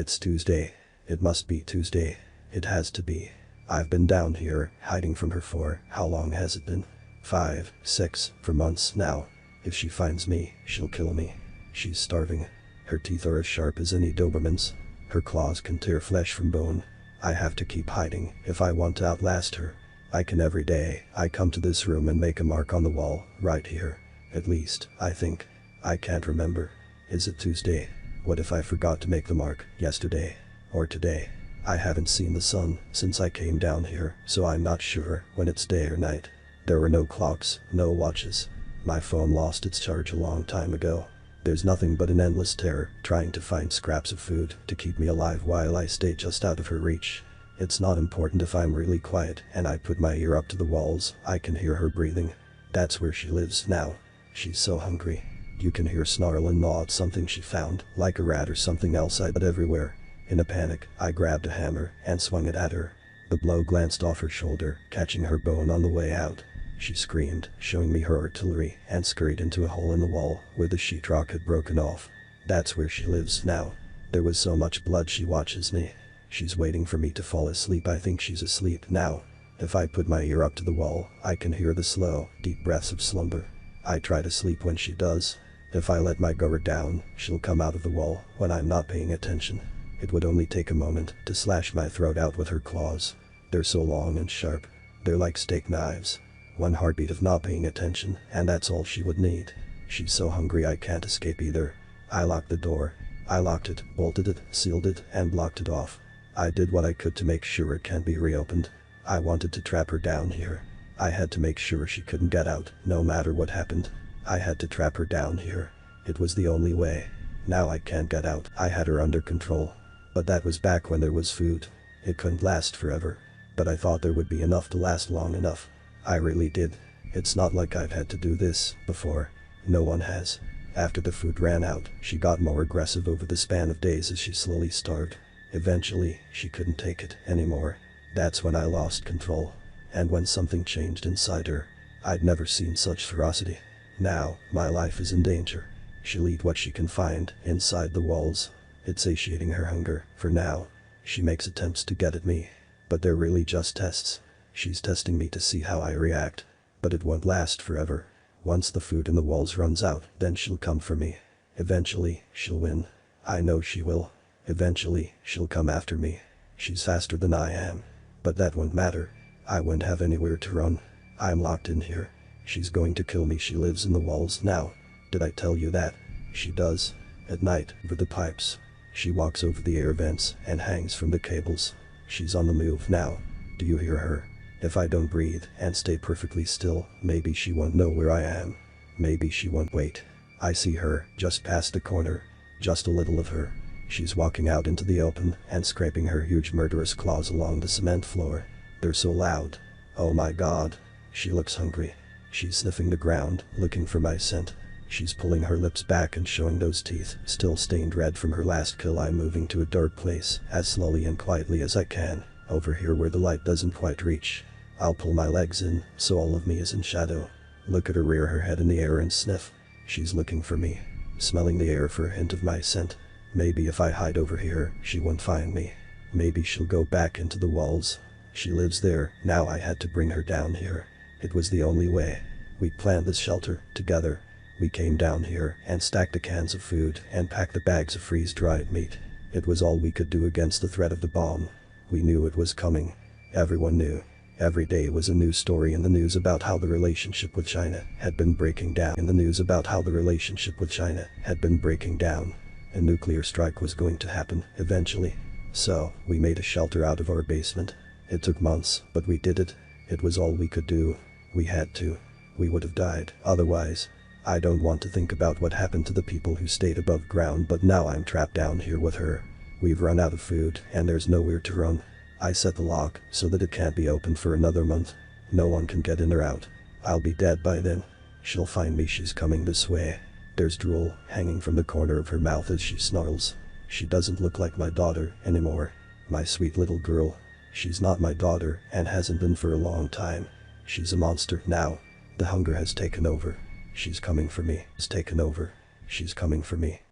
It's Tuesday. It must be Tuesday. It has to be. I've been down here, hiding from her for, how long has it been? 5, 6, for months now. If she finds me, she'll kill me. She's starving. Her teeth are as sharp as any Doberman's. Her claws can tear flesh from bone. I have to keep hiding if I want to outlast her. I can every day. I come to this room and make a mark on the wall, right here. At least, I think. I can't remember. Is it Tuesday? What if I forgot to make the mark yesterday? Or today? I haven't seen the sun since I came down here, so I'm not sure when it's day or night. There were no clocks, no watches. My phone lost its charge a long time ago. There's nothing but an endless terror trying to find scraps of food to keep me alive while I stay just out of her reach. It's not important if I'm really quiet and I put my ear up to the walls, I can hear her breathing. That's where she lives now. She's so hungry. You can hear snarl and gnaw at something she found, like a rat or something else I put everywhere. In a panic, I grabbed a hammer and swung it at her. The blow glanced off her shoulder, catching her bone on the way out. She screamed, showing me her artillery, and scurried into a hole in the wall where the sheetrock had broken off. That's where she lives now. There was so much blood she watches me. She's waiting for me to fall asleep. I think she's asleep now. If I put my ear up to the wall, I can hear the slow, deep breaths of slumber. I try to sleep when she does. If I let my guard down, she'll come out of the wall when I'm not paying attention. It would only take a moment to slash my throat out with her claws. They're so long and sharp. They're like steak knives. One heartbeat of not paying attention, and that's all she would need. She's so hungry I can't escape either. I locked the door. I locked it, bolted it, sealed it, and blocked it off. I did what I could to make sure it can't be reopened. I wanted to trap her down here. I had to make sure she couldn't get out, no matter what happened. I had to trap her down here. It was the only way. Now I can't get out. I had her under control. But that was back when there was food. It couldn't last forever. But I thought there would be enough to last long enough. I really did. It's not like I've had to do this before. No one has. After the food ran out, she got more aggressive over the span of days as she slowly starved. Eventually, she couldn't take it anymore. That's when I lost control. And when something changed inside her. I'd never seen such ferocity. Now, my life is in danger. She'll eat what she can find inside the walls. It's satiating her hunger, for now. She makes attempts to get at me. But they're really just tests. She's testing me to see how I react. But it won't last forever. Once the food in the walls runs out, then she'll come for me. Eventually, she'll win. I know she will. Eventually, she'll come after me. She's faster than I am. But that won't matter. I won't have anywhere to run. I'm locked in here. She's going to kill me. She lives in the walls now. Did I tell you that? She does. At night, over the pipes. She walks over the air vents and hangs from the cables. She's on the move now. Do you hear her? If I don't breathe and stay perfectly still, maybe she won't know where I am. Maybe she won't wait. I see her, just past the corner. Just a little of her. She's walking out into the open and scraping her huge murderous claws along the cement floor. They're so loud. Oh my god. She looks hungry. She's sniffing the ground, looking for my scent. She's pulling her lips back and showing those teeth, still stained red from her last kill. I'm moving to a dark place, as slowly and quietly as I can, over here where the light doesn't quite reach. I'll pull my legs in, so all of me is in shadow. Look at her, rear her head in the air and sniff. She's looking for me, smelling the air for a hint of my scent. Maybe if I hide over here, she won't find me. Maybe she'll go back into the walls. She lives there. Now I had to bring her down here. It was the only way. We planned this shelter together. We came down here and stacked the cans of food and packed the bags of freeze-dried meat. It was all we could do against the threat of the bomb. We knew it was coming. Everyone knew. Every day was a new story in the news about how the relationship with China had been breaking down. A nuclear strike was going to happen eventually. So, we made a shelter out of our basement. It took months, but we did it. It was all we could do. We had to. We would have died otherwise. I don't want to think about what happened to the people who stayed above ground, but now I'm trapped down here with her. We've run out of food, and there's nowhere to run. I set the lock so that it can't be opened for another month. No one can get in or out. I'll be dead by then. She'll find me. She's coming this way. There's drool hanging from the corner of her mouth as she snarls. She doesn't look like my daughter anymore. My sweet little girl. She's not my daughter and hasn't been for a long time. She's a monster now. The hunger has taken over. She's coming for me. It's taken over. She's coming for me.